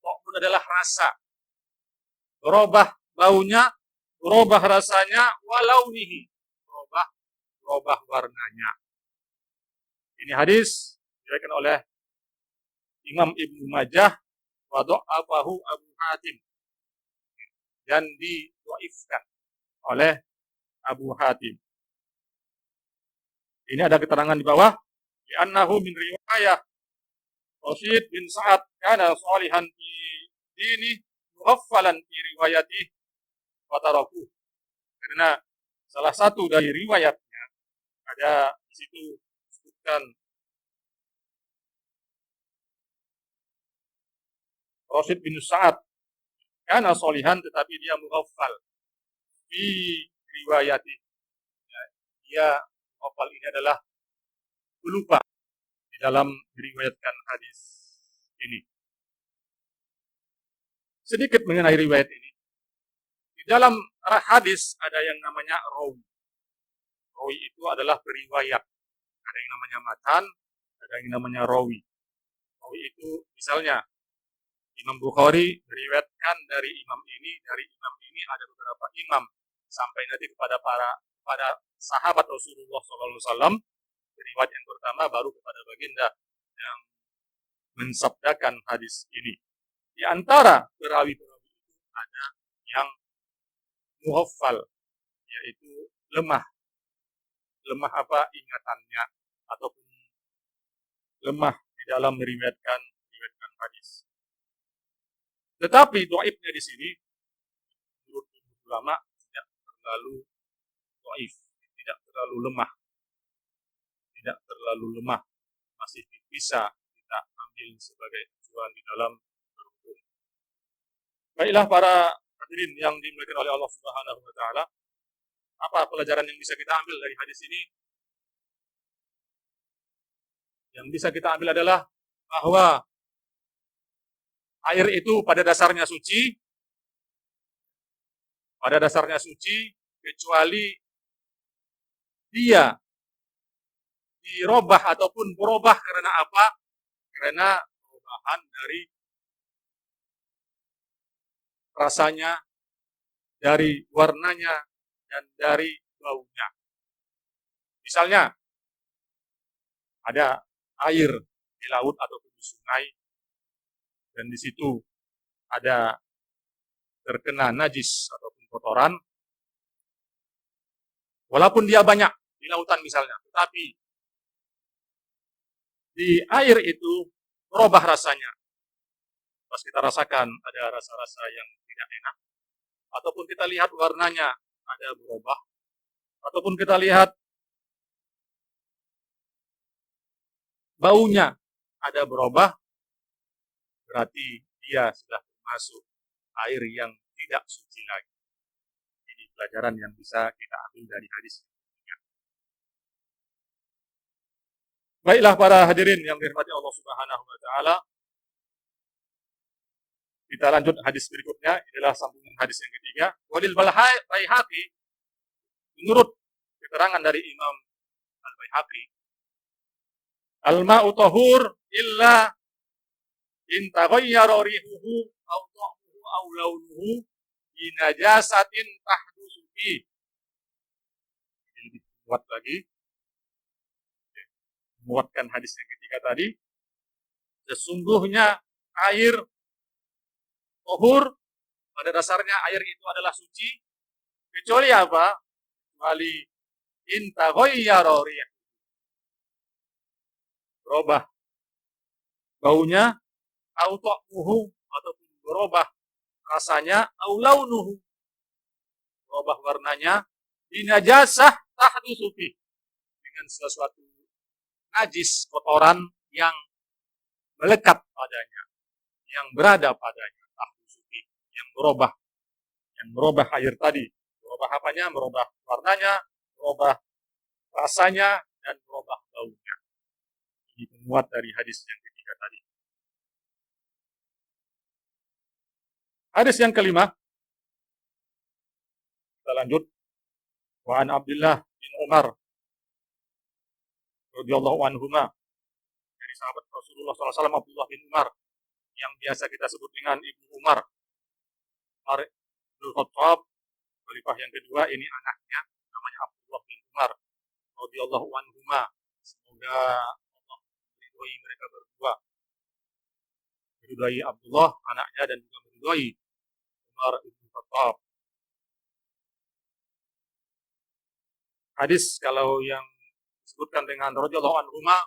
Ta'mun adalah rasa. Berubah baunya, berubah rasanya, wa launihi. Berubah warnanya. Ini hadis diriwayatkan oleh Imam Ibnu Majah wa dha'afahu Abu Hatim, dan didhaifkan oleh Abu Hatim. Ini ada keterangan di bawah, li'annahu min riwayah Rasyid bin Sa'ad kana shalihan fi dini mughaffalan fi riwayatih wa tarakuh. Karena salah satu dari riwayatnya ada di situ disebutkan Rasyid bin Sa'ad kana shalihan, tetapi dia mughaffal fi riwayatih. Dia mughafal ini adalah lupa di dalam diriwayatkan hadis ini. Sedikit mengenai riwayat ini. Di dalam hadis ada yang namanya rawi. Rawi itu adalah periwayat. Ada yang namanya matan, ada yang namanya rawi. Rawi itu misalnya Imam Bukhari meriwayatkan dari imam ini ada beberapa imam sampai nanti kepada sahabat Rasulullah SAW. Riwayat yang pertama baru kepada baginda yang mensabdakan hadis ini. Di antara perawi-perawi itu ada yang muhaffal, yaitu lemah apa ingatannya, ataupun lemah di dalam meriwayatkan hadis. Tetapi dhaifnya di sini menurut ulama tidak terlalu dhaif, tidak terlalu lemah, masih bisa kita ambil sebagai tujuan di dalam berhukum. Baiklah para hadirin yang dimuliakan oleh Allah Subhanahu wa taala, apa pelajaran yang bisa kita ambil dari hadis ini? Yang bisa kita ambil adalah bahwa air itu pada dasarnya suci, kecuali dia dirubah ataupun berubah karena apa? Karena perubahan dari rasanya, dari warnanya, dan dari baunya. Misalnya, ada air di laut ataupun di sungai, dan di situ ada terkena najis ataupun kotoran, walaupun dia banyak di lautan misalnya, tetapi di air itu berubah rasanya. Pas kita rasakan ada rasa-rasa yang tidak enak, ataupun kita lihat warnanya ada berubah, ataupun kita lihat baunya ada berubah, berarti dia sudah masuk air yang tidak suci lagi. Ini pelajaran yang bisa kita ambil dari hadis. Baiklah para hadirin yang dirahmati Allah Subhanahu wa taala, kita lanjut hadis berikutnya, adalah sambungan hadis yang ketiga. Walil Baihaqi, menurut keterangan dari Imam Al-Baihaqi, al-ma'u tahur illa in taghayyara rihuhu aw ta'muhu aw launuhu bi najasatin tahdusu fi. Lebih kuat lagi, menguatkan hadis yang ketiga tadi. Sesungguhnya air tahur, pada dasarnya air itu adalah suci, kecuali apa? Kecuali in taghayyara rihuhu, berubah baunya, au ta'muhu, ataupun berubah rasanya, au launuhu, berubah warnanya, binajasah tahdusu fi, dengan sesuatu najis, kotoran yang melekat padanya, yang berada padanya, tahdusu fi, yang merubah air tadi. Merubah apanya? Merubah warnanya, merubah rasanya, dan merubah baunya. Ini penguat dari hadis yang ketiga tadi. Hadis yang kelima, kita lanjut. Wa an Abdullah bin Umar radhiyallahu anhuma, dari sahabat Rasulullah SAW Abdullah bin Umar, yang biasa kita sebut dengan Ibnu Umar. Umar bin Khattab, khalifah yang kedua, ini anaknya namanya Abdullah bin Umar radhiyallahu anhuma. Semoga Allah meridhai mereka berdua, meridhai Abdullah anaknya dan juga meridhai Umar bin Khattab. Hadis kalau yang disebutkan dengan radhiyallahu anhuma,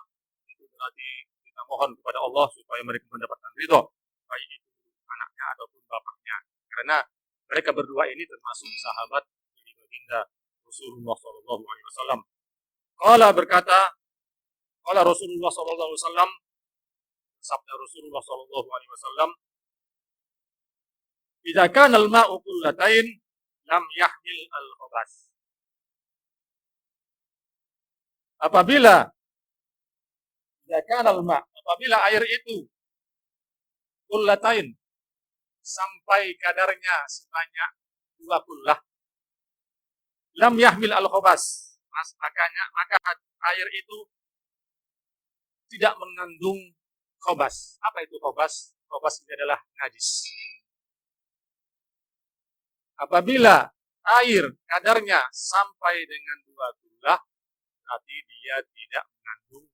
itu berarti kita mohon kepada Allah supaya mereka mendapatkan ridho, baik itu anaknya ataupun bapaknya, karena mereka berdua ini termasuk sahabat dari baginda Rasulullah SAW. Qala, berkata, qala Rasulullah SAW, sabda Rasulullah SAW, idza kana al-ma'u qullatain lam yahmil al-khabas. Apabila apabila air itu qullatain, sampai kadarnya sebanyak 2 kullah, lam yahmil al-khabas, maka air itu tidak mengandung khabas. Apa itu khabas? Khabas ini adalah najis. Apabila air kadarnya sampai dengan 2 kullah, berarti dia tidak mengandung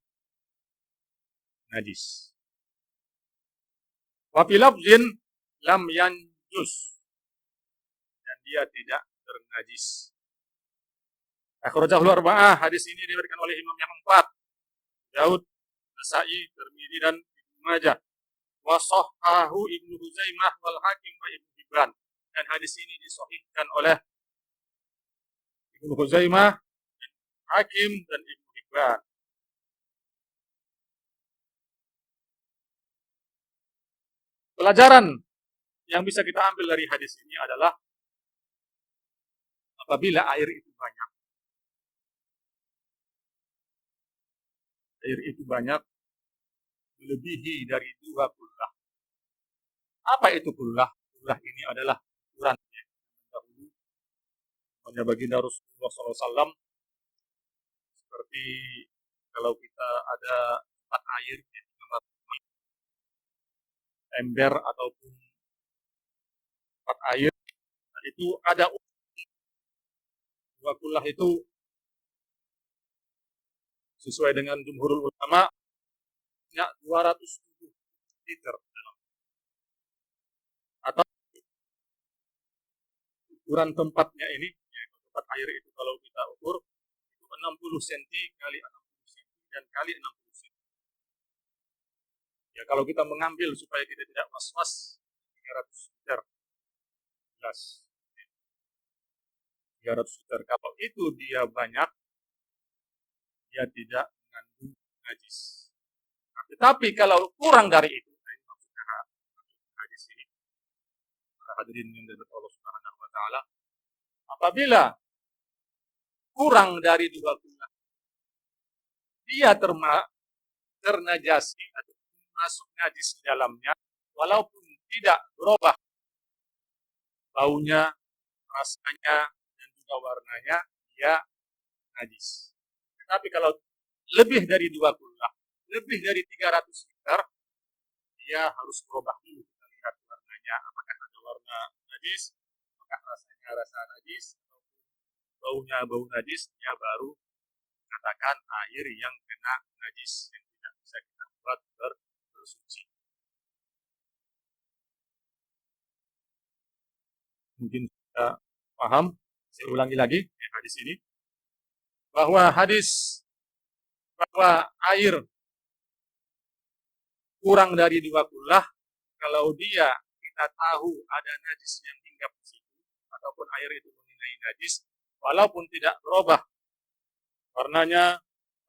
najis. Wa fi lafzin lam yanjus, dan dia tidak ternajis. Akhrajahul arba'ah, hadis ini diriwayatkan oleh imam yang 4, Daud, Nasa'i, Tirmidzi, dan Ibnu Majah. Wa sahhahu Ibnu Huzaimah wal Hakim wa Ibnu Hibban, dan hadis ini disahihkan oleh Ibnu Huzaimah, Hakim, dan Ibnu Hibban. Pelajaran yang bisa kita ambil dari hadis ini adalah apabila air itu banyak, melebihi dari 2 kullah. Apa itu kullah? Kullah ini adalah ukuran dahulu hanya baginda Rasulullah SAW. Seperti kalau kita ada tempat air, ember ataupun tempat air, itu ada 2 kullah, itu sesuai dengan jumhurul ulama 207 liter dalam. Atau ukuran tempatnya ini, yaitu tempat air itu kalau kita ukur itu 60 cm kali 60 cm dan kali 60 cm. Ya, kalau kita mengambil supaya kita tidak was-was, 300 liter. Jelas. 300 liter. Kalau itu dia banyak, dia tidak mengandung najis. Nah, tetapi kalau kurang dari itu, ini maksudnya hadis ini, para hadirin yang dirahmati Allah Subhanahu wa taala, apabila kurang dari 2 kullah, dia ternajasi atau masuk najis di dalamnya, walaupun tidak berubah baunya, rasanya, dan juga warnanya, dia najis. Tetapi kalau lebih dari 2 kullah, lebih dari 300 liter, dia harus berubah dulu. Kita lihat warnanya, apakah ada warna najis, apakah rasanya rasa najis, baunya bau najis, dia baru katakan air yang kena najis yang tidak bisa kita buat bersuci. Mungkin kita paham. Saya ulangi lagi hadis ini bahwa air kurang dari 2 kullah, kalau kita tahu ada najis yang hinggap di situ ataupun air itu mengenai najis, walaupun tidak berubah warnanya,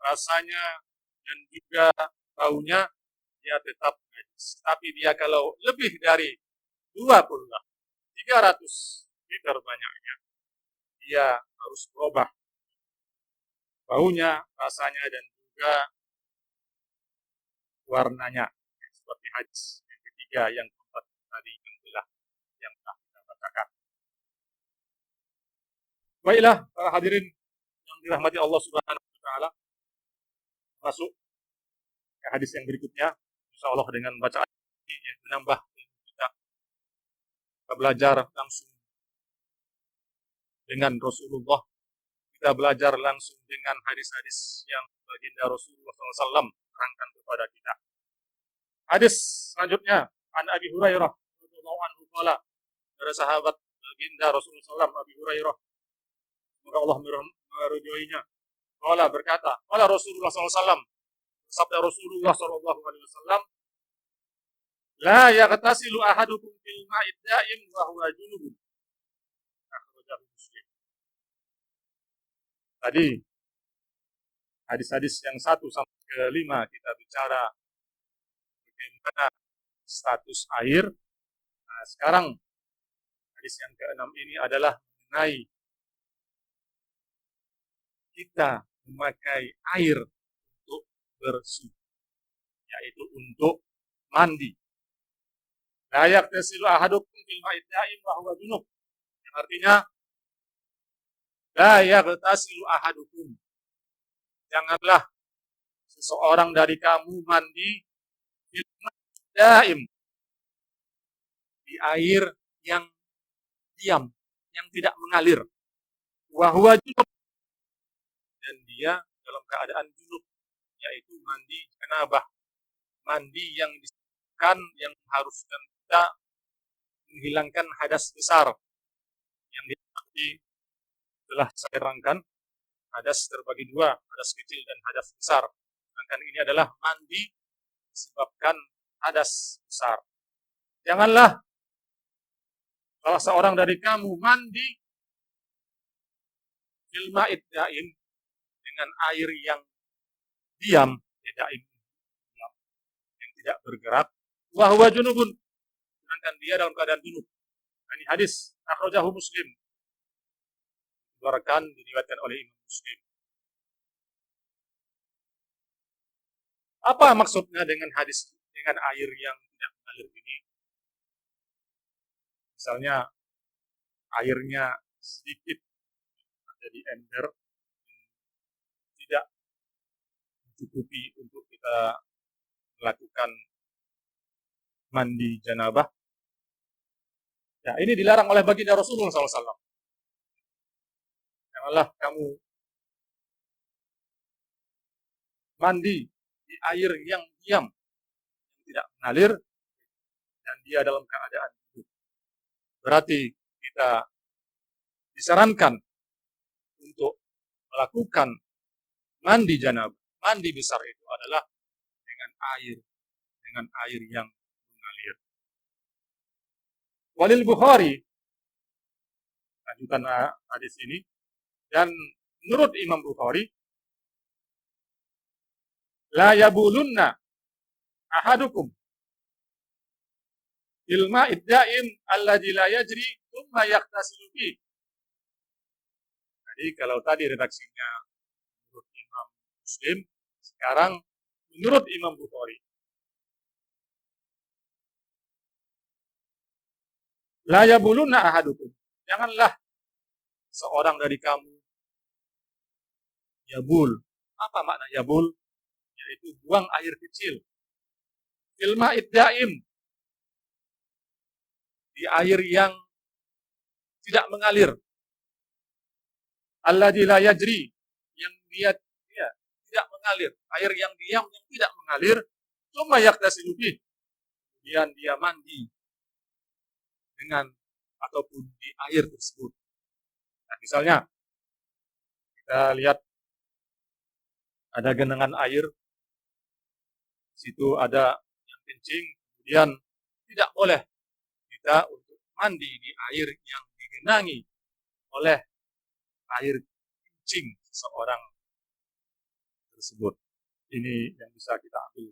rasanya, dan juga baunya, dia tetap najis. Tapi dia kalau lebih dari 2 kullah, 300 liter banyaknya, dia harus berubah baunya, rasanya, dan juga warnanya, seperti hadis yang ketiga, yang keempat tadi yang telah kita bacakan. Baiklah para hadirin yang dirahmati Allah Subhanahu wa taala, masuk ke hadis yang berikutnya. Insyaallah dengan bacaan ini menambah kita belajar langsung dengan Rasulullah, kita belajar langsung dengan hadis-hadis yang baginda Rasulullah SAW terangkan kepada kita. Hadis selanjutnya, an Abi Hurairah radhiyallahu anhu qala, dari sahabat baginda Rasulullah SAW, Abi Hurairah, semoga Allah meridhoinya, qala berkata, qala Rasulullah SAW, sabda Rasulullah SAW, la yaghtasilu ahadukum fil ma'id da'im wa huwa junubun. Tadi hadis-hadis yang 1 sampai ke 5 kita bicara bagaimana status air. Nah, sekarang hadis yang ke-6 ini adalah mengenai kita memakai air untuk bersuci, yaitu untuk mandi. La yaghtasilu ahadukum fil ma'id da'im wa huwa junub. Yang artinya la yaghtasilu ahadukum, janganlah seseorang dari kamu mandi fil ma'id da'im, di air yang diam, yang tidak mengalir. Wa huwa junub, dan dia dalam keadaan junub, yaitu mandi janabah, mandi yang disebutkan yang mengharuskan kita menghilangkan hadas besar, yang telah saya terangkan. Hadas terbagi 2, hadas kecil dan hadas besar. Sedangkan ini adalah mandi disebabkan hadas besar. Janganlah salah seorang dari kamu mandi fil ma'id da'im, dengan air yang diam, da'im, yang tidak bergerak, wa huwa junubun, sedangkan dia dalam keadaan junub. Ini hadis akhrajahu Muslim, diriwayatkan oleh Imam Muslim. Apa maksudnya dengan hadis dengan air yang tidak mengalir ini? Misalnya airnya sedikit ada di ember, tidak mencukupi untuk kita melakukan mandi janabah. Ya, ini dilarang oleh baginda Rasulullah SAW. Janganlah kamu mandi di air yang diam, yang tidak mengalir, dan dia dalam keadaan hidup. Berarti kita disarankan untuk melakukan mandi janabah. Mandi besar itu adalah dengan air yang mengalir. Walil Bukhari, lanjutan hadis ini, dan menurut Imam Bukhari, la yabulunna ahadukum fil ma'id da'im alladzi la yajri thumma yaghtasilu fi. Jadi kalau tadi redaksinya menurut Imam Muslim, sekarang menurut Imam Bukhari. La yabulunna ahadukum, janganlah seorang dari kamu yabul. Apa makna yabul? Yaitu buang air kecil. fil ma'id daim, di air yang tidak mengalir, alladzi la yajri, yang dia tidak mengalir, air yang diam yang tidak mengalir, tsumma yaghtasilu bih, kemudian dia mandi dengan ataupun di air tersebut. Nah, misalnya kita lihat ada genangan air, di situ ada yang kencing, kemudian tidak boleh kita untuk mandi di air yang digenangi oleh air kencing seseorang tersebut. Ini yang bisa kita ambil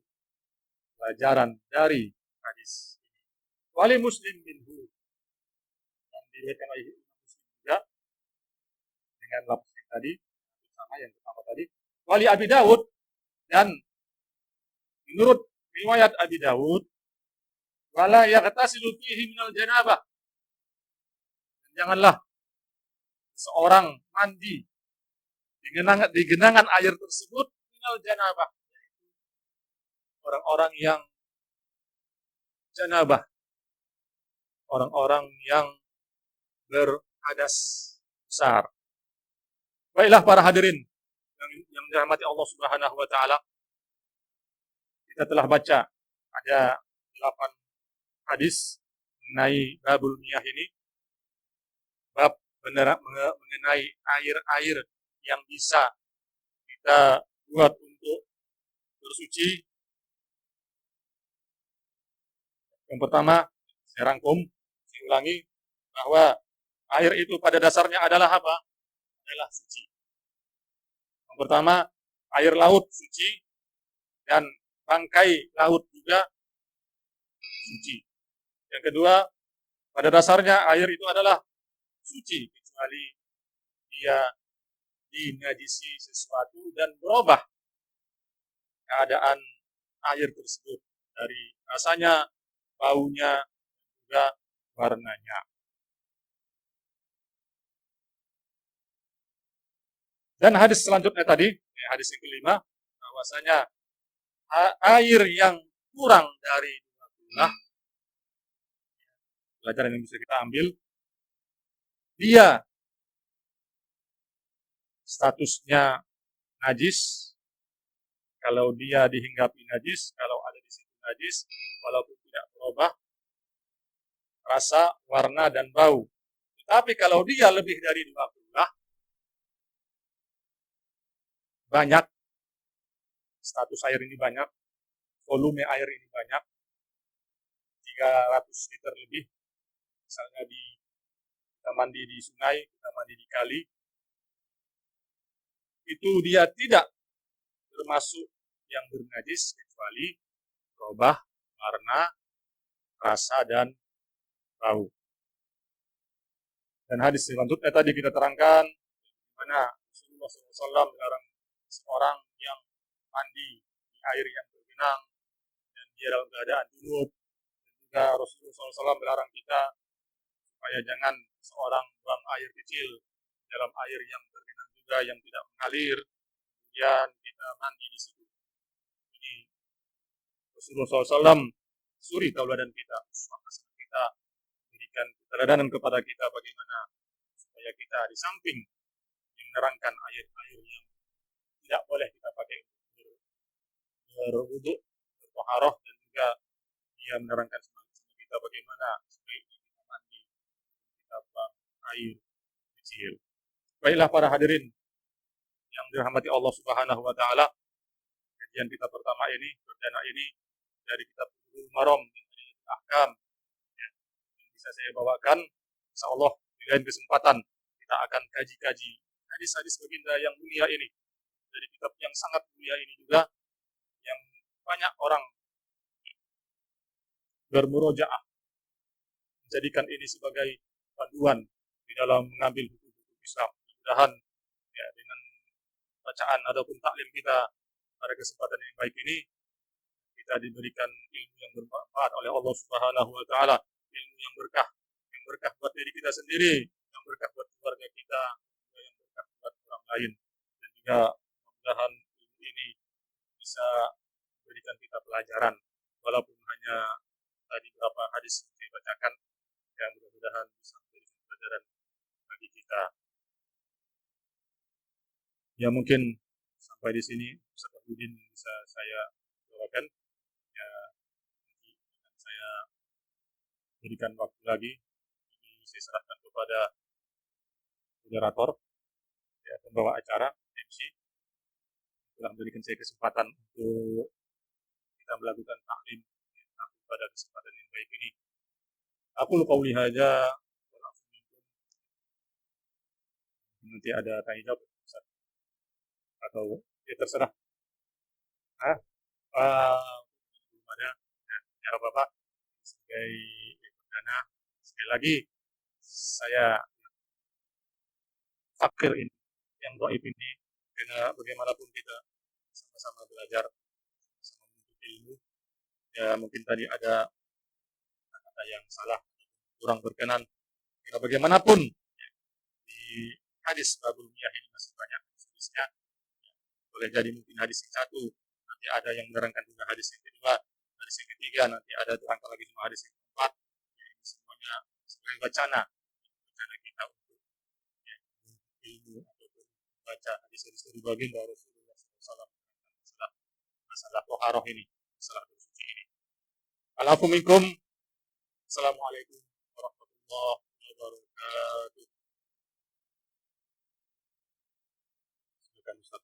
pelajaran dari hadis ini. Wali Muslim minhu, yang diriwayatkan oleh Imam Muslim juga dengan lafaz yang tadi, sama yang pertama tadi. Wali Abi Dawud, dan menurut riwayat Abi Dawud, wala yaghtasilu fihi minal janabah, janganlah seorang mandi di genangan air tersebut minal janabah, orang-orang yang janabah, orang-orang yang berhadas besar. Baiklah para hadirin yang dirahmati Allah Subhanahu wa taala, kita telah baca ada 8 hadis mengenai babul miyah ini, bab mengenai air-air yang bisa kita buat untuk bersuci. Yang pertama, saya rangkum, saya ulangi, bahwa air itu pada dasarnya adalah apa? Adalah suci. Yang pertama, air laut suci, dan bangkai laut juga suci. Yang kedua, pada dasarnya air itu adalah suci, kecuali dia dinajisi sesuatu dan berubah keadaan air tersebut dari rasanya, baunya, juga warnanya. Dan hadis selanjutnya tadi, hadis yang kelima, bahwasanya air yang kurang dari 2 gula, pelajaran yang bisa kita ambil, dia statusnya najis. Kalau dia dihinggapi najis, kalau ada di situ najis, walaupun tidak berubah rasa, warna, dan bau. Tetapi kalau dia lebih dari 2 gula, banyak, status air ini banyak, volume air ini banyak, 300 liter lebih, misalnya kita mandi di sungai, kita mandi di kali, itu dia tidak termasuk yang bernajis kecuali berubah warna, rasa, dan bau. Dan hadis selanjutnya tadi kita terangkan mana Rasulullah SAW melarang seorang yang mandi di air yang bergenang dan dia dalam keadaan junub. Dan juga Rasulullah SAW melarang kita supaya jangan seorang buang air kecil dalam air yang bergenang juga yang tidak mengalir, kemudian kita mandi di situ. Ini Rasulullah SAW suri tauladan kita, kita berikan keteladanan kepada kita bagaimana supaya kita di samping menerangkan air-air yang tidak boleh kita pakai untuk berwudu, bertaharah, dan juga dia menerangkan sama kita bagaimana sebaiknya kita mandi, kita buang air kecil. Baiklah para hadirin yang dirahmati Allah Subhanahu wa taala, kajian kita pertama ini, perdana ini dari kitab Bulughul Maram Ahkam, yang bisa saya bawakan. Insyaallah di lain kesempatan kita akan kaji-kaji hadis-hadis baginda yang mulia ini dari kitab yang sangat mulia ini juga, yang banyak orang bermurojaah menjadikan ini sebagai panduan di dalam mengambil hukum-hukum Islam. Mudah-mudahan ya, dengan bacaan ataupun taklim kita pada kesempatan yang baik ini, kita diberikan ilmu yang bermanfaat oleh Allah Subhanahu wa taala, ilmu yang berkah buat diri kita sendiri, yang berkah buat keluarga kita, yang berkah buat orang lain. Dan juga mudah-mudahan ilmu ini bisa memberikan kita pelajaran. walaupun hanya tadi beberapa hadis yang saya bacakan, yang mudah-mudahan bisa menjadi pelajaran bagi kita. Ya mungkin sampai di sini Ustaz Abudin bisa saya bawakan. Ya, nanti akan saya berikan waktu lagi. Ini saya serahkan kepada moderator, ya, pembawa acara, MC, telah memberikan saya kesempatan untuk kita melakukan taklim pada kesempatan yang baik ini. Aku lupa uli aja. Nanti ada tanya jawab Ustaz. Atau ya terserah. Belum ada. Ya Bapak sebagai perdana, sekali lagi saya fakir ini, yang dhaif ini, karena bagaimanapun kita sama-sama belajar, sama menuntut ilmu. Ya mungkin tadi ada kata yang salah, kurang berkenan. Karena bagaimanapun di hadis babul miyah ini masih banyak hadisnya. Boleh jadi mungkin hadis yang satu, nanti ada yang menerangkan juga hadis yang kedua, hadis yang ketiga, nanti ada terangkan lagi semua hadis yang keempat. Ya, ini semuanya sebagai wacana kita untuk ya, ilmu ataupun baca hadis-hadis dari baginda Rasulullah SAW masalah toharoh ini, masalah bersuci ini. Alhamdulillah. Assalamualaikum warahmatullahi wabarakatuh. Silakan Ustaz.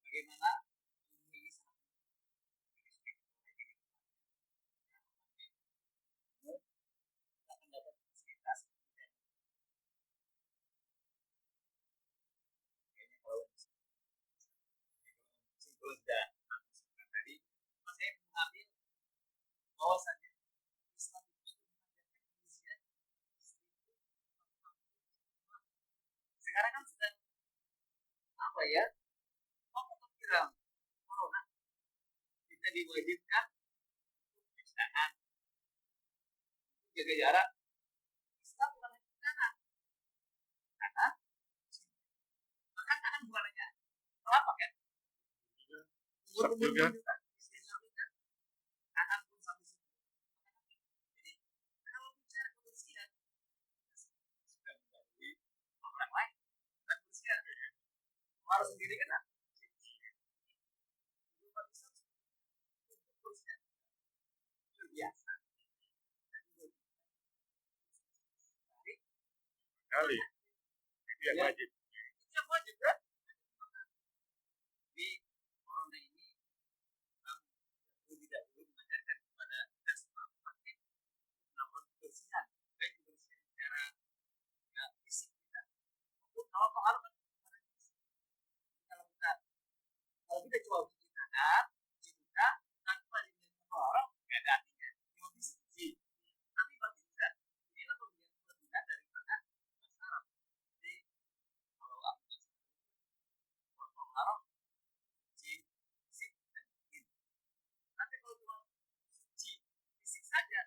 Bagaimana ini akan dapat fasilitas kayaknya kalau simpel dan tadi saya mengambil bahwasannya Islam itu mengajarkan manusia sekarang kan sedang apa ya viral corona, kita diwajibkan untuk cuci tangan, jaga jarak. Islam bukan hanya cuci tangan, karena makan tangan bukan hanya apa kan? Umur juga. Islam kan tangan pun sampai situ. Jadi kalau bicara kebersihan, sudah menjadi orang lain dan kebersihan harus sendiri kan? Biasa. Kali itu yang wajib. Itu yang wajib kan? Di corona ini lebih dahulu mengajarkan kepada kita semua pakai melakukan kebersihan, baik kebersihan secara ya, fisik kita maupun kalau pengaruh kan kalau kita coba cuci tangan, cuci muka, tanpa diminta orang nggak ada artinya. Cuma fisik sih. Tapi bagi kita inilah pemberian kelebihan daripada masalah. Jadi kalau aku masih pengaruh cuci fisik dan mungkin. Tapi kalau cuma cuci fisik saja,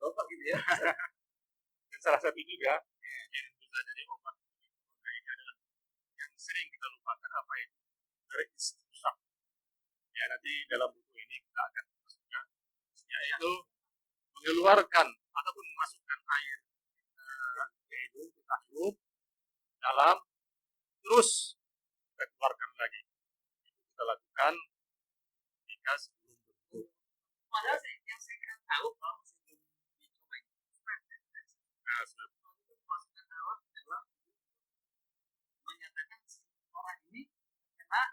lupa gitu ya. Dan salah satu juga yang bisa jadi obat ini adalah yang sering kita lupakan apa itu beristighfar. Ya nanti dalam buku ini kita akan masukkan, yaitu mengeluarkan ataupun memasukkan air ke hidung, kita hirup dalam, terus kita keluarkan lagi. Itu kita lakukan jika sebelum berbuka. Padahal yang saya tahu kalau sebelum dicoba itu Nah, sebelum itu masukkan alat adalah menyatakan si orang ini terkena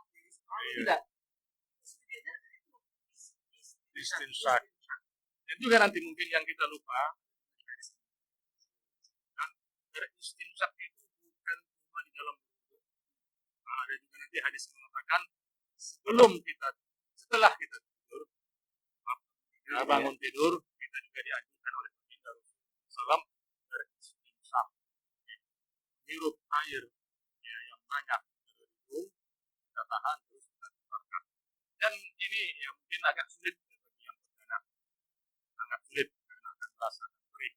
virus corona tidak. istinsak. Dan juga nanti mungkin yang kita lupa, dan beristinsak itu bukan cuma di dalam wudhu. Ada juga nanti hadis mengatakan setelah kita tidur, gitu ya. bangun tidur kita juga dianjurkan oleh baginda Rasulullah SAW beristinsaf, menghirup air ya, yang banyak dari hidung, kita tahan terus kita keluarkan. Dan ini ya mungkin agak sulit ya, bagi yang perdana, sangat sulit karena akan merasakan perih.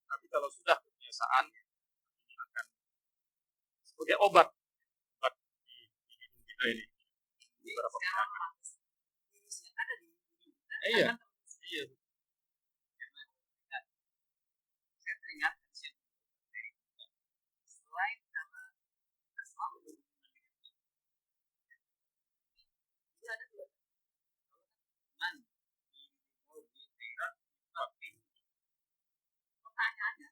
Tapi kalau sudah kebiasaan, ini akan sebagai obat di hidung kita ini. Beberapa penyakit. Virus yang ada di hidung. Iya. Iya. Saya teringat dari selain karena kita selalu berhubungan dengan itu ada dua teman di daerah pertanyaannya.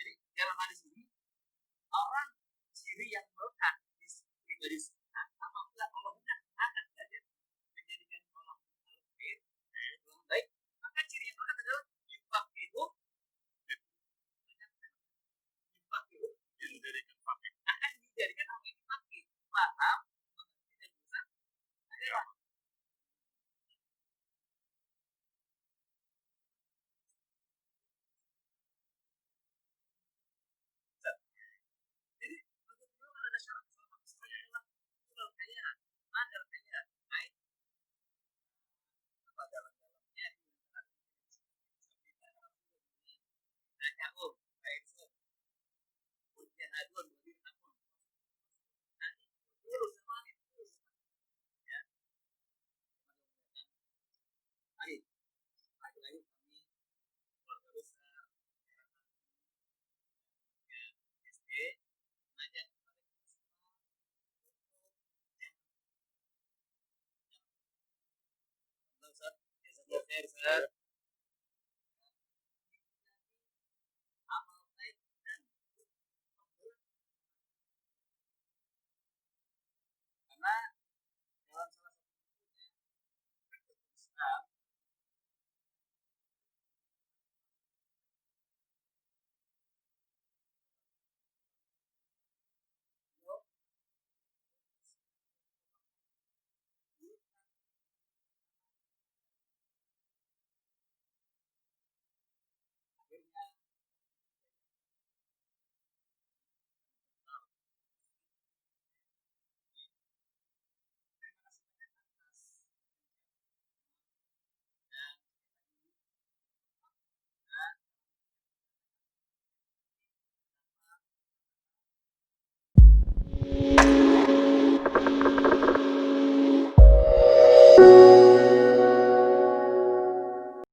Jadi dalam hadis ini orang ciri yang melekat di pribadi sekitar apabila Allah akan menjadikan Allah lebih baik, maka ciri yang melekat adalah infak itu akan dijadikan orang ini pakai paham mengerti dan bisa adalah jadi untuk itu ada syarat sama adalah sulal kaya ada kaya baik apa dalam-dalamnya Nakaul, baik ujian aduan bagi namun nanti terus semangat terus ya hari lagi-lagi kami keluarga besar SD mengajak kepada kita semua untuk yang Ustaz ya Ustaz amal baik dan karena